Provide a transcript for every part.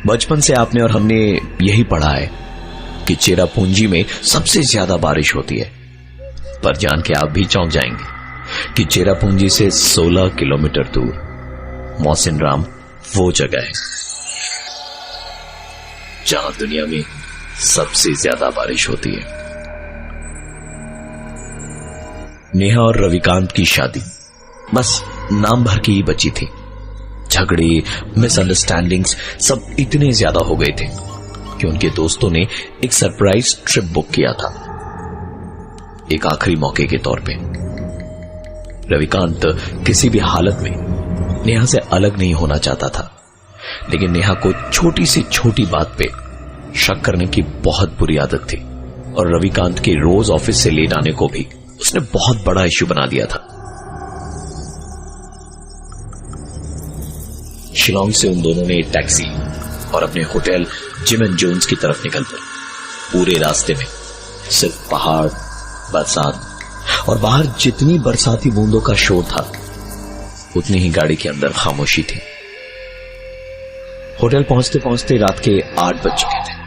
बचपन से आपने और हमने यही पढ़ा है कि चेरापूंजी में सबसे ज्यादा बारिश होती है, पर जान के आप भी चौंक जाएंगे कि चेरापूंजी से 16 किलोमीटर दूर मौसिनराम वो जगह है जहां दुनिया में सबसे ज्यादा बारिश होती है। नेहा और रविकांत की शादी बस नाम भर की ही बची थी। झगड़े, मिसअंडरस्टैंडिंग्स सब इतने ज्यादा हो गए थे कि उनके दोस्तों ने एक सरप्राइज ट्रिप बुक किया था, एक आखिरी मौके के तौर पे। रविकांत किसी भी हालत में नेहा से अलग नहीं होना चाहता था, लेकिन नेहा को छोटी से छोटी बात पे शक करने की बहुत बुरी आदत थी और रविकांत के रोज ऑफिस से लेट आने को भी उसने बहुत बड़ा इश्यू बना दिया था। शिलोंग से उन दोनों ने टैक्सी और अपने होटल जिम एंड जोन्स की तरफ निकल पड़े। पूरे रास्ते में सिर्फ पहाड़, बरसात और बाहर जितनी बरसाती बूंदों का शोर था उतनी ही गाड़ी के अंदर खामोशी थी। होटल पहुंचते पहुंचते रात के 8 बज चुके थे।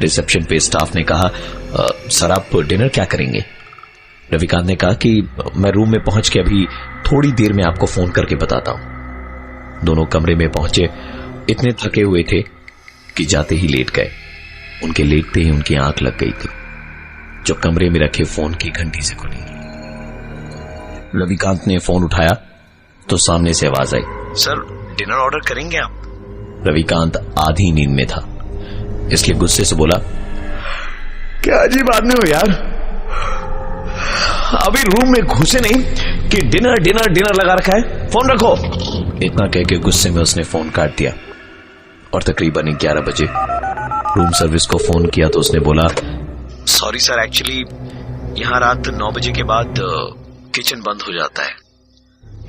रिसेप्शन पे स्टाफ ने कहा, सर आप डिनर क्या करेंगे? रविकांत ने कहा कि मैं रूम में पहुंच के अभी थोड़ी देर में आपको फोन करके बताता हूं। दोनों कमरे में पहुंचे, इतने थके हुए थे कि जाते ही लेट गए। उनके लेटते ही उनकी आंख लग गई थी जो कमरे में रखे फोन की घंटी से खुली। रविकांत ने फोन उठाया तो सामने से आवाज आई, सर डिनर ऑर्डर करेंगे आप? रविकांत आधी नींद में था, इसलिए गुस्से से बोला, क्या अजीब आदमी हो यार, अभी रूम में घुसे नहीं कि डिनर डिनर डिनर लगा रखा है, फोन रखो। इतना कह के गुस्से में उसने फोन काट दिया और तकरीबन 11 बजे रूम सर्विस को फोन किया तो उसने बोला, सॉरी सर, एक्चुअली यहां रात 9 बजे के बाद किचन बंद हो जाता है,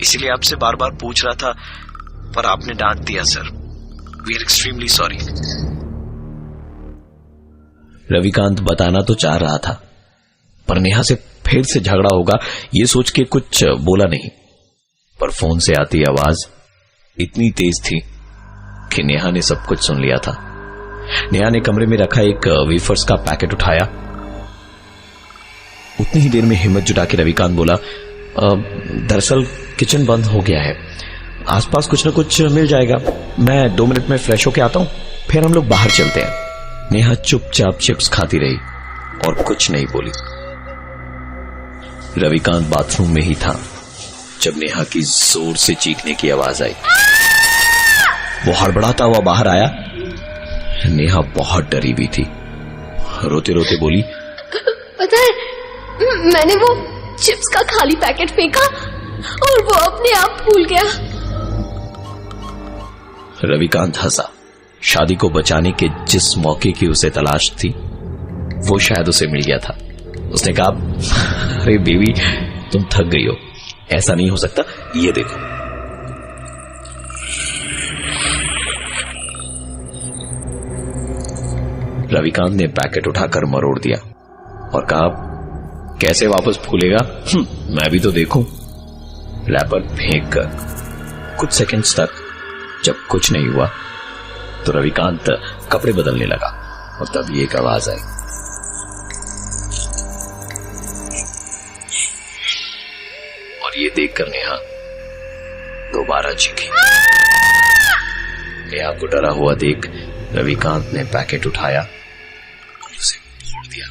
इसीलिए आपसे बार बार पूछ रहा था पर आपने डांट दिया sir, we are extremely sorry. Ravikant बताना तो चाह रहा था पर नेहा से फिर से झगड़ा होगा ये सोच के कुछ बोला नहीं, पर फोन से आती आवाज इतनी तेज थी कि नेहा ने सब कुछ सुन लिया था। नेहा ने कमरे में रखा एक वेफर्स का पैकेट उठाया। उतनी ही देर में हिम्मत जुटा के रविकांत बोला, दरअसल किचन बंद हो गया है, आसपास कुछ न कुछ मिल जाएगा, मैं 2 मिनट में फ्रेश होके आता हूं, फिर हम लोग बाहर चलते हैं। नेहा चुपचाप चिप्स खाती रही और कुछ नहीं बोली। रविकांत बाथरूम में ही था जब नेहा की जोर से चीखने की आवाज आई। वो हड़बड़ाता हुआ बाहर आया। नेहा बहुत डरी हुई थी, रोते रोते बोली, पता है मैंने वो चिप्स का खाली पैकेट फेंका और वो अपने आप फूल गया। रविकांत हंसा। शादी को बचाने के जिस मौके की उसे तलाश थी वो शायद उसे मिल गया था। उसने कहा, अरे बेबी तुम थक गई हो, ऐसा नहीं हो सकता, ये देखो। रविकांत ने पैकेट उठाकर मरोड़ दिया और कहा, कैसे वापस फूलेगा, मैं भी तो देखूं। रैपर फेंक कर कुछ सेकंड्स तक जब कुछ नहीं हुआ तो रविकांत कपड़े बदलने लगा और तब एक आवाज आई, और ये देखकर नेहा दोबारा चीखी। नेहा को डरा हुआ देख रविकांत ने पैकेट उठाया और उसे फोड़ दिया।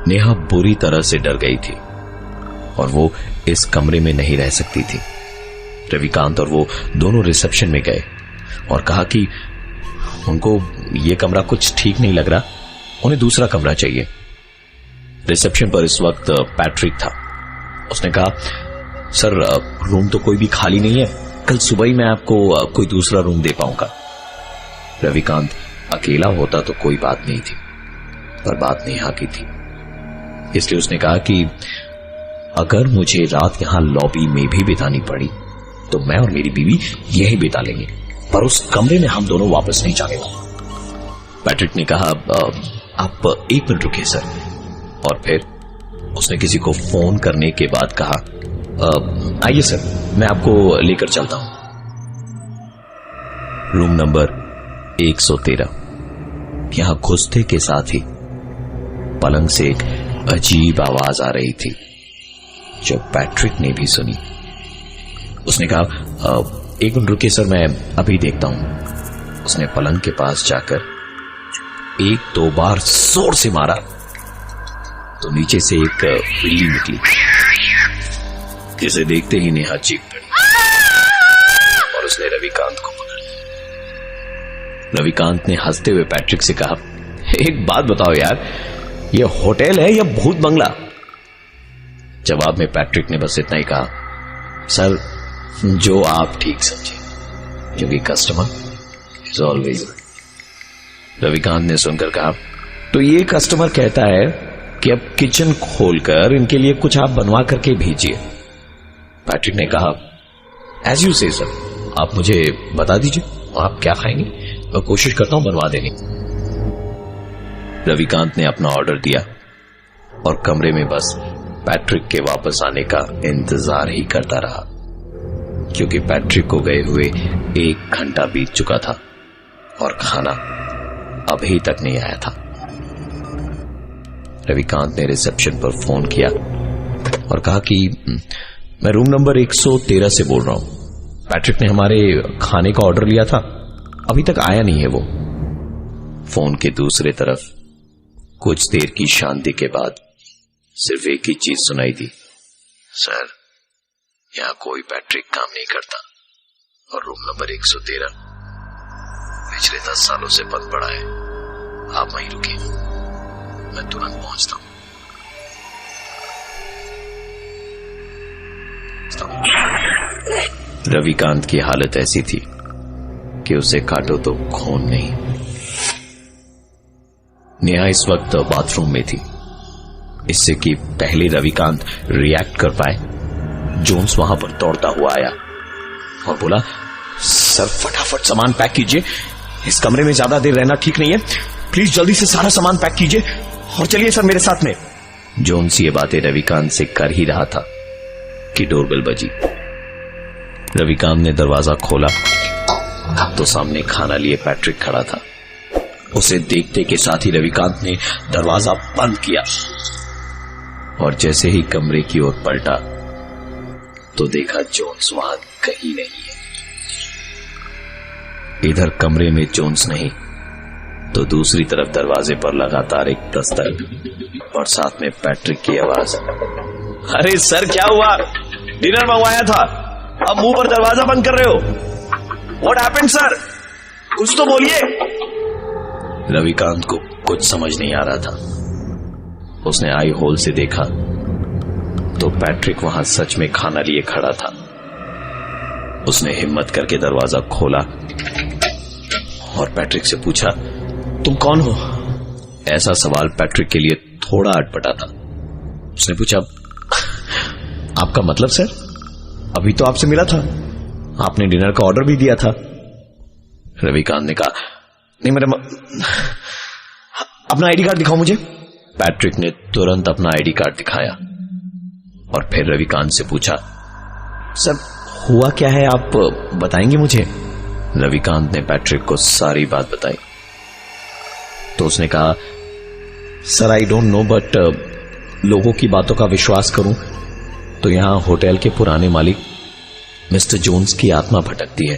नेहा बुरी तरह से डर गई थी और वो इस कमरे में नहीं रह सकती थी। रविकांत और वो दोनों रिसेप्शन में गए और कहा कि उनको ये कमरा कुछ ठीक नहीं लग रहा, उन्हें दूसरा कमरा चाहिए। रिसेप्शन पर इस वक्त पैट्रिक था। उसने कहा, सर रूम तो कोई भी खाली नहीं है, कल सुबह ही मैं आपको कोई दूसरा रूम दे पाऊंगा। रविकांत अकेला होता तो कोई बात नहीं थी, पर बात नेहा की थी, इसलिए उसने कहा कि अगर मुझे रात यहां लॉबी में भी बितानी पड़ी तो मैं और मेरी बीवी यही बिता लेंगे, पर उस कमरे में हम दोनों वापस नहीं जाएंगे। पैट्रिक ने कहा, आप 1 मिनट रुकिए सर, और फिर उसने किसी को फोन करने के बाद कहा, आइए सर, मैं आपको लेकर चलता हूं। Room number 113। यहां घुसते के साथ ही पलंग से एक अजीब आवाज आ रही थी, जो पैट्रिक ने भी सुनी। उसने कहा, एक मिनट रुकिए सर, मैं अभी देखता हूं। उसने पलंग के पास जाकर 1-2 बार जोर से मारा तो नीचे से एक बिल्ली निकली, जिसे देखते ही नेहा चीख पड़ी और उसने रविकांत को पकड़ लिया। रविकांत ने हंसते हुए पैट्रिक से कहा, एक बात बताओ यार, ये होटल है या भूत बंगला? जवाब में पैट्रिक ने बस इतना ही कहा, सर जो आप ठीक समझे, क्योंकि कस्टमर इज ऑलवेज। रविकांत ने सुनकर कहा, तो ये कस्टमर कहता है कि अब किचन खोलकर इनके लिए कुछ आप बनवा करके भेजिए। पैट्रिक ने कहा, एज यू से सर, आप मुझे बता दीजिए आप क्या खाएंगे, मैं कोशिश करता हूं बनवा देने। रविकांत ने अपना ऑर्डर दिया और कमरे में बस पैट्रिक के वापस आने का इंतजार ही करता रहा, क्योंकि पैट्रिक को गए हुए 1 घंटा बीत चुका था और खाना अभी तक नहीं आया था। रविकांत ने रिसेप्शन पर फोन किया और कहा कि मैं रूम नंबर 113 से बोल रहा हूं। पैट्रिक ने हमारे खाने का ऑर्डर लिया था, अभी तक आया नहीं है वो। फोन के दूसरे तरफ कुछ देर की शांति के बाद सिर्फ एक ही चीज सुनाई दी, सर यहां कोई पैट्रिक काम नहीं करता और रूम नंबर 113 पिछले 10 सालों से बंद पड़ा है। आप वहीं रुकिए, मैं तुरंत पहुंचता हूं। रविकांत की हालत ऐसी थी कि उसे काटो तो खून नहीं। नेहा इस वक्त बाथरूम में थी। इससे कि पहले रविकांत रिएक्ट कर पाए, जोन्स वहां पर दौड़ता हुआ आया और बोला, सर फटाफट सामान पैक कीजिए, इस कमरे में ज्यादा देर रहना ठीक नहीं है, प्लीज जल्दी से सारा सामान पैक कीजिए और चलिए सर मेरे साथ में। जोन्स ये बातें रविकांत से कर ही रहा था कि डोरबेल बजी। रविकांत ने दरवाजा खोला तो सामने खाना लिए पैट्रिक खड़ा था। उसे देखते के साथ ही रविकांत ने दरवाजा बंद किया और जैसे ही कमरे की ओर पलटा तो देखा जोन्स वहां कहीं नहीं है। इधर कमरे में जोन्स नहीं तो दूसरी तरफ दरवाजे पर लगातार एक दस्तक और साथ में पैट्रिक की आवाज, अरे सर क्या हुआ, डिनर मंगवाया था, अब मुंह पर दरवाजा बंद कर रहे हो, व्हाट हैपेंड सर, कुछ तो बोलिए। रविकांत को कुछ समझ नहीं आ रहा था। उसने आई होल से देखा तो पैट्रिक वहां सच में खाना लिए खड़ा था। उसने हिम्मत करके दरवाजा खोला और पैट्रिक से पूछा, तुम कौन हो? ऐसा सवाल पैट्रिक के लिए थोड़ा अटपटा था। उसने पूछा, आपका मतलब सर, अभी तो आपसे मिला था, आपने डिनर का ऑर्डर भी दिया था। रविकांत ने कहा, नहीं मेरा अपना आईडी कार्ड दिखाओ मुझे। पैट्रिक ने तुरंत अपना आईडी कार्ड दिखाया और फिर रविकांत से पूछा, सर हुआ क्या है, आप बताएंगे मुझे? रविकांत ने पैट्रिक को सारी बात बताई तो उसने कहा, sir I don't know but लोगों की बातों का विश्वास करूं तो यहां होटल के पुराने मालिक मिस्टर जोन्स की आत्मा भटकती है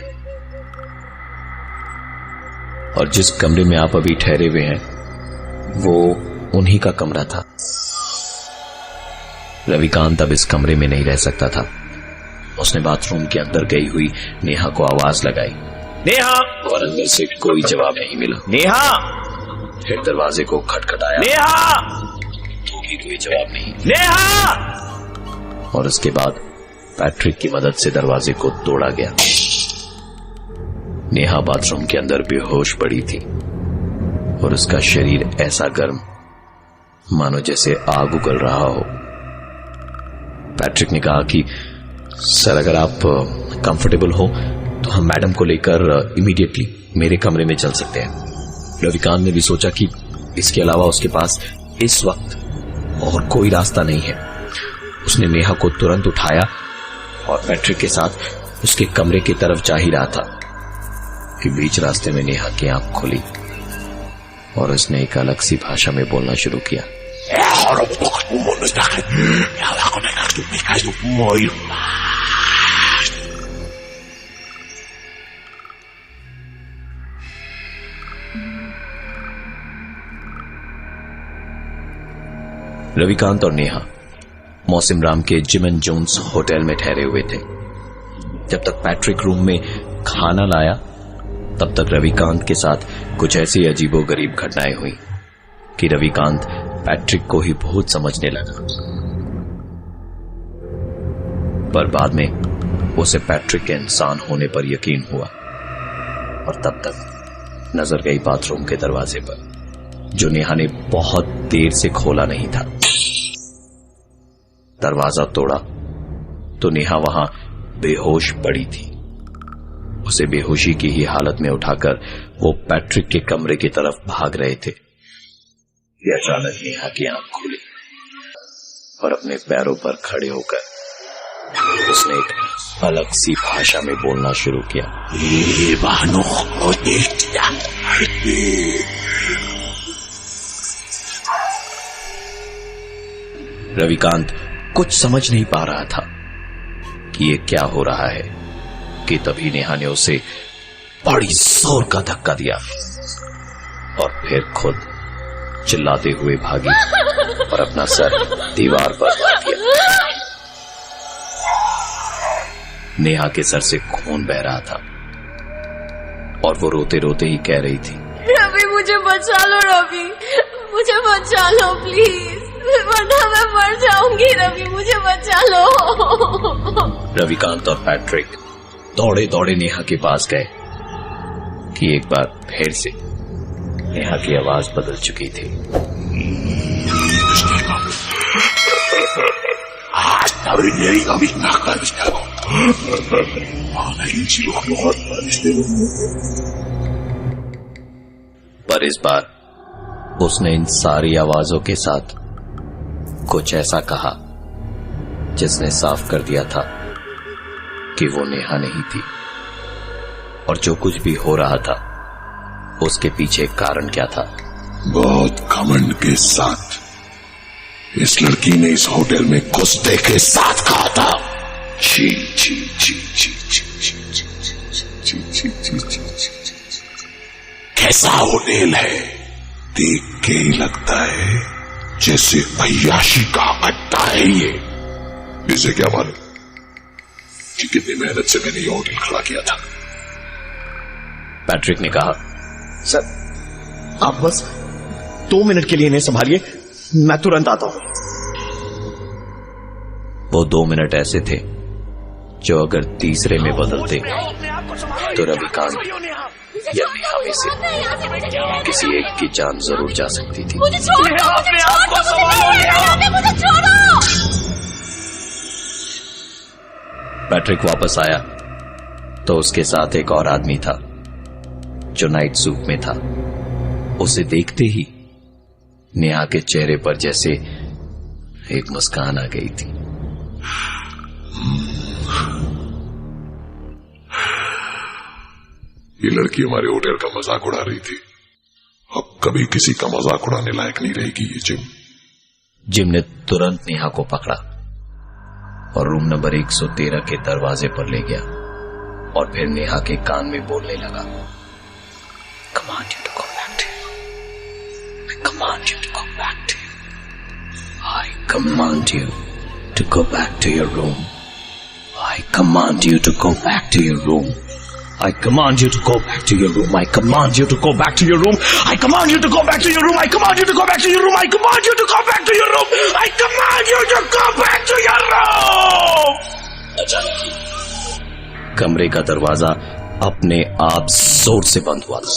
और जिस कमरे में आप अभी ठहरे हुए हैं वो उन्हीं का कमरा था। रविकांत अब इस कमरे में नहीं रह सकता था। उसने बाथरूम के अंदर गई हुई नेहा को आवाज लगाई, नेहा, और अंदर से कोई जवाब नहीं मिला। नेहा, फिर दरवाजे को खटखटाया, नेहा, तो भी कोई जवाब नहीं। नेहा, और उसके बाद पैट्रिक की मदद से दरवाजे को तोड़ा गया। नेहा बाथरूम के अंदर बेहोश पड़ी थी और उसका शरीर ऐसा गर्म मानो जैसे आग उगल रहा हो। पैट्रिक ने कहा कि सर अगर आप कंफर्टेबल हो तो हम मैडम को लेकर इमीडिएटली मेरे कमरे में चल सकते हैं। रविकांत ने भी सोचा कि इसके अलावा उसके पास इस वक्त और कोई रास्ता नहीं है। उसने नेहा को तुरंत उठाया और पैट्रिक के साथ उसके कमरे की तरफ जा ही रहा था कि बीच रास्ते में नेहा की आंख खुली और उसने एक अलग सी भाषा में बोलना शुरू किया। रविकांत और नेहा मौसिम राम के जिम एंड जोन्स होटल में ठहरे हुए थे। जब तक पैट्रिक रूम में खाना लाया तब तक रविकांत के साथ कुछ ऐसी अजीबोगरीब घटनाएं हुई कि रविकांत पैट्रिक को ही बहुत समझने लगा। पर बाद में उसे पैट्रिक के इंसान होने पर यकीन हुआ और तब तक नजर गई बाथरूम के दरवाजे पर, जो नेहा ने बहुत देर से खोला नहीं था। दरवाजा तोड़ा तो नेहा वहां बेहोश पड़ी थी। उसे बेहोशी की ही हालत में उठाकर वो पैट्रिक के कमरे की तरफ भाग रहे थे कि अचानक नेहा की आंख खुली और अपने पैरों पर खड़े होकर उसने एक अलग सी भाषा में बोलना शुरू किया। रविकांत कुछ समझ नहीं पा रहा था कि ये क्या हो रहा है कि तभी नेहा ने उसे बड़ी जोर का धक्का दिया और फिर खुद चिल्लाते हुए भागी और अपना सर दीवार पर मार दिया। नेहा के सर से खून बह रहा था और वो रोते रोते ही कह रही थी, रवि मुझे बचा लो, रवि मुझे बचा लो प्लीज, वरना मैं मर जाऊंगी। रवि मुझे बचा लो। रविकांत और पैट्रिक दौड़े दौड़े नेहा के पास गए कि एक बार फिर से नेहा की आवाज बदल चुकी थी। पर इस बार उसने इन सारी आवाजों के साथ कुछ ऐसा कहा जिसने साफ कर दिया था कि वो नेहा नहीं थी और जो कुछ भी हो रहा था उसके पीछे कारण क्या था। बहुत घमंड के साथ इस लड़की ने इस होटल में घुसते के साथ कहा था, छी छी छी छी छी छी छी छी छी छी छी। कैसा होटल है, देख के ही लगता है जैसे अय्याशी का अड्डा है ये। इसे क्या मालूम कि कितनी मेहनत से मैंने ये होटल खड़ा किया था। पैट्रिक ने कहा, सर आप बस 2 मिनट के लिए इन्हें संभालिए, मैं तुरंत आता हूं। वो 2 मिनट ऐसे थे जो अगर तीसरे में बदलते तो रविकांत या नेहा में से किसी एक की जान जरूर जा सकती थी। मुझे छोड़ दो, मुझे छोड़ो। पैट्रिक वापस आया तो उसके साथ एक और आदमी था जो नाइट सूट में था। उसे देखते ही नेहा के चेहरे पर जैसे एक मुस्कान आ गई थी। ये लड़की हमारे होटल का मजाक उड़ा रही थी, अब कभी किसी का मजाक उड़ाने लायक नहीं रहेगी ये जिम ने तुरंत नेहा को पकड़ा और रूम नंबर 113 के दरवाजे पर ले गया और फिर नेहा के कान में बोलने लगा, Command you to go back to you. I command you to go back to you. I command you to go back to your room. I command you to go back to your room. I command you to go back to your room. I command you to go back to your room. I command you to go back to your room. I command you to go back to your room. I command you to go back to your room. I command you to go back to your room. अचानक कमरे का दरवाजा अपने आप जोर से बंद हुआ था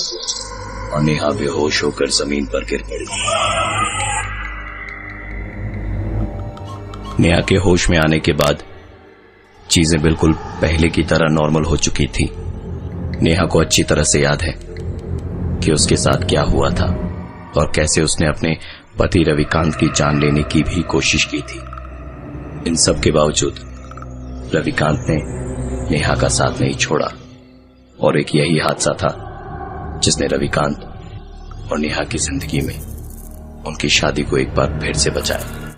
और नेहा बेहोश होकर जमीन पर गिर पड़ी। नेहा के होश में आने के बाद चीजें बिल्कुल पहले की तरह नॉर्मल हो चुकी थी। नेहा को अच्छी तरह से याद है कि उसके साथ क्या हुआ था और कैसे उसने अपने पति रविकांत की जान लेने की भी कोशिश की थी। इन सब के बावजूद रविकांत ने नेहा का साथ नहीं छोड़ा और एक यही हादसा था जिसने रविकांत और नेहा की जिंदगी में उनकी शादी को एक बार फिर से बचाया।